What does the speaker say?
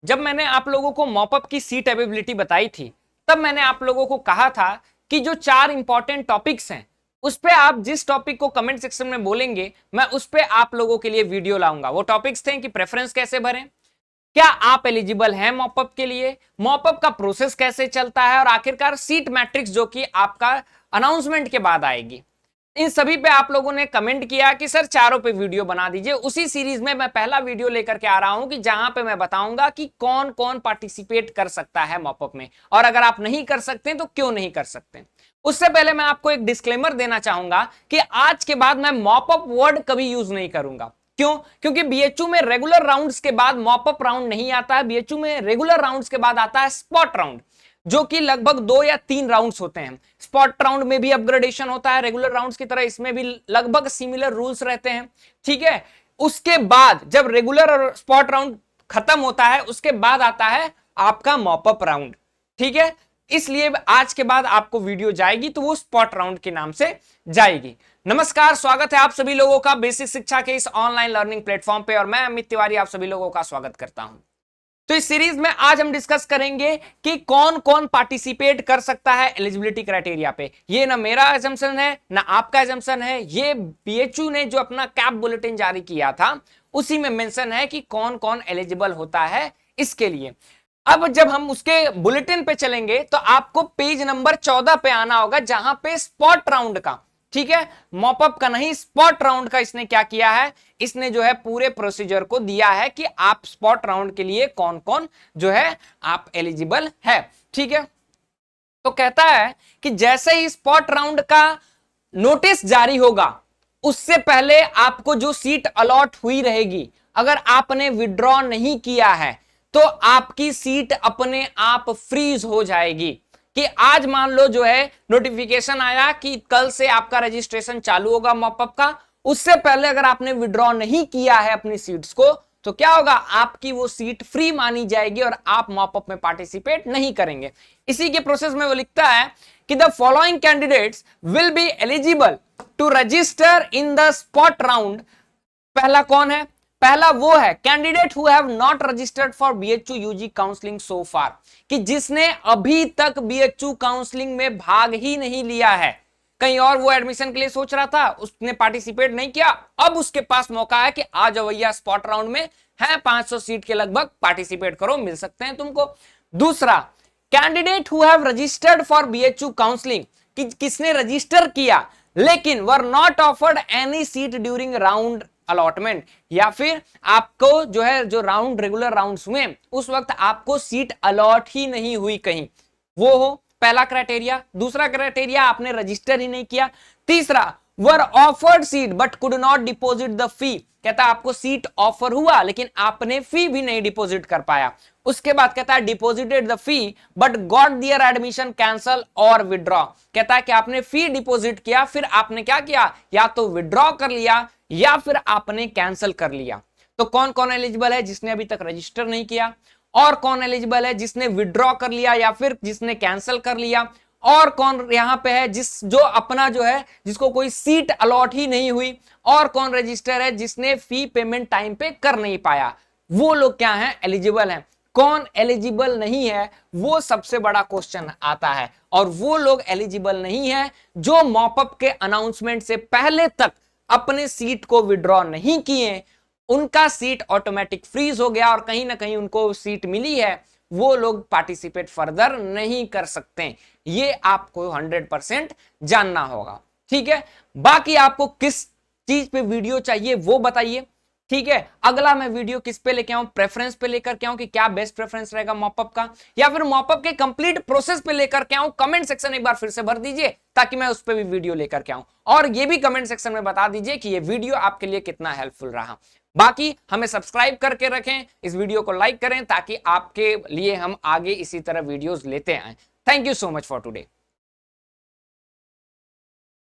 जब मैंने आप लोगों को मॉपअप की सीट अवेलेबिलिटी बताई थी, तब मैंने आप लोगों को कहा था कि जो 4 इंपॉर्टेंट टॉपिक्स हैं उस पे आप जिस टॉपिक को कमेंट सेक्शन में बोलेंगे मैं उस पे आप लोगों के लिए वीडियो लाऊंगा। वो टॉपिक्स थे कि प्रेफरेंस कैसे भरें, क्या आप एलिजिबल हैं मॉपअप के लिए, मॉपअप का प्रोसेस कैसे चलता है, और आखिरकार सीट मैट्रिक्स जो कि आपका अनाउंसमेंट के बाद आएगी। इन सभी पे आप लोगों ने कमेंट किया कि सर चारों पे वीडियो बना दीजिए। उसी सीरीज में मैं पहला वीडियो लेकर के आ रहा हूं कि जहां पे मैं बताऊंगा कि कौन कौन पार्टिसिपेट कर सकता है मॉपअप में, और अगर आप नहीं कर सकते तो क्यों नहीं कर सकते। उससे पहले मैं आपको एक डिस्क्लेमर देना चाहूंगा कि आज के बाद मैं मॉपअप वर्ड कभी यूज नहीं करूंगा। क्यों? क्योंकि बीएचयू में रेगुलर राउंड्स के बाद मॉपअप राउंड नहीं आता है। बीएचयू में रेगुलर राउंड्स के बाद आता है स्पॉट राउंड, जो कि लगभग 2 या 3 राउंड्स होते हैं। स्पॉट राउंड में भी अपग्रेडेशन होता है रेगुलर राउंड्स की तरह, इसमें भी लगभग सिमिलर रूल्स रहते हैं। ठीक है, उसके बाद जब रेगुलर और स्पॉट राउंड खत्म होता है उसके बाद आता है आपका मॉपअप राउंड। ठीक है, इसलिए आज के बाद आपको वीडियो जाएगी तो वो स्पॉट राउंड के नाम से जाएगी। नमस्कार, स्वागत है आप सभी लोगों का बेसिक शिक्षा के इस ऑनलाइन लर्निंग प्लेटफॉर्म पे, और मैं अमित तिवारी आप सभी लोगों का स्वागत करता हूं। तो इस सीरीज में आज हम डिस्कस करेंगे कि कौन कौन पार्टिसिपेट कर सकता है एलिजिबिलिटी क्राइटेरिया पे। ये ना मेरा एजम्पशन है ना आपका एजम्पशन है, ये बीएचयू ने जो अपना कैप बुलेटिन जारी किया था उसी में मेंशन है कि कौन कौन एलिजिबल होता है इसके लिए। अब जब हम उसके बुलेटिन पे चलेंगे तो आपको पेज नंबर 14 पे आना होगा, जहां पे स्पॉट राउंड का, ठीक है, मॉपअप का नहीं, स्पॉट राउंड का इसने क्या किया है, इसने जो है पूरे प्रोसीजर को दिया है कि आप स्पॉट राउंड के लिए कौन कौन जो है आप एलिजिबल है। ठीक है, तो कहता है कि जैसे ही स्पॉट राउंड का नोटिस जारी होगा उससे पहले आपको जो सीट अलॉट हुई रहेगी, अगर आपने विड्रॉ नहीं किया है तो आपकी सीट अपने आप फ्रीज हो जाएगी। कि आज मान लो जो है नोटिफिकेशन आया कि कल से आपका रजिस्ट्रेशन चालू होगा मॉपअप का, उससे पहले अगर आपने विड्रॉ नहीं किया है अपनी सीट्स को तो क्या होगा, आपकी वो सीट फ्री मानी जाएगी और आप मॉपअप में पार्टिसिपेट नहीं करेंगे। इसी के प्रोसेस में वो लिखता है कि the following candidates will be eligible to register in the spot round. पहला कौन है? पहला वो है candidate who have not registered for BHU UG counselling so far, कि जिसने अभी तक बीएचयू काउंसलिंग में भाग ही नहीं लिया है। कहीं और वो एडमिशन के लिए सोच रहा था, उसने पार्टिसिपेट नहीं किया, अब उसके पास मौका है कि आ जाओ भैया स्पॉट राउंड में है, 500 सीट के लगभग, पार्टिसिपेट करो, मिल सकते हैं तुमको। दूसरा, candidate who have registered for BHU counselling, कि किसने रजिस्टर किया लेकिन were not offered any seat during round allotment, या फिर आपको जो है जो राउंड रेगुलर राउंड्स हुए उस वक्त आपको सीट अलॉट ही नहीं हुई कहीं, वो हो पहला क्राइटेरिया। दूसरा क्राइटेरिया, आपने रजिस्टर ही नहीं किया। तीसरा, वर offered seat but could not deposit the fee, कहता है आपको सीट ऑफर हुआ लेकिन आपने फी भी नहीं डिपॉजिट कर पाया। उसके बाद कहता है deposited the fee but got their admission cancel और विड्रॉ, कहता है कि आपने फी डिपॉजिट किया फिर आपने क्या किया, या तो विड्रॉ कर लिया या फिर आपने कैंसिल कर लिया। तो कौन कौन एलिजिबल है? जिसने अभी तक रजिस्टर नहीं किया, और कौन एलिजिबल है जिसने विड्रॉ कर लिया या फिर जिसने कैंसिल कर लिया, और कौन यहां पे है जिस जो अपना जो है जिसको कोई सीट अलॉट ही नहीं हुई, और कौन रजिस्टर है जिसने फी पेमेंट टाइम पे कर नहीं पाया। वो लोग क्या है, एलिजिबल हैं। कौन एलिजिबल नहीं है वो सबसे बड़ा क्वेश्चन आता है, और वो लोग एलिजिबल नहीं है जो मॉपअप के अनाउंसमेंट से पहले तक अपने सीट को विड्रॉ नहीं किए, उनका सीट ऑटोमेटिक फ्रीज हो गया और कहीं ना कहीं उनको सीट मिली है, वो लोग पार्टिसिपेट फर्दर नहीं कर सकते। ये आपको 100% जानना होगा। ठीक है, बाकी आपको किस चीज पे वीडियो चाहिए वो बताइए। ठीक है, अगला मैं वीडियो किस पे लेके आऊं, प्रेफरेंस पे लेकर के आऊं कि क्या बेस्ट प्रेफरेंस रहेगा मॉपअप का, या फिर मॉपअप के कंप्लीट प्रोसेस पे लेकर के आऊं, कमेंट सेक्शन एक बार फिर से भर दीजिए ताकि मैं उस पे भी वीडियो लेकर के आऊं। और ये भी कमेंट सेक्शन में बता दीजिए कि ये वीडियो आपके लिए कितना हेल्पफुल रहा। बाकी हमें सब्सक्राइब करके रखें, इस वीडियो को लाइक करें ताकि आपके लिए हम आगे इसी तरह वीडियोस लेते आए। Thank you so much for today.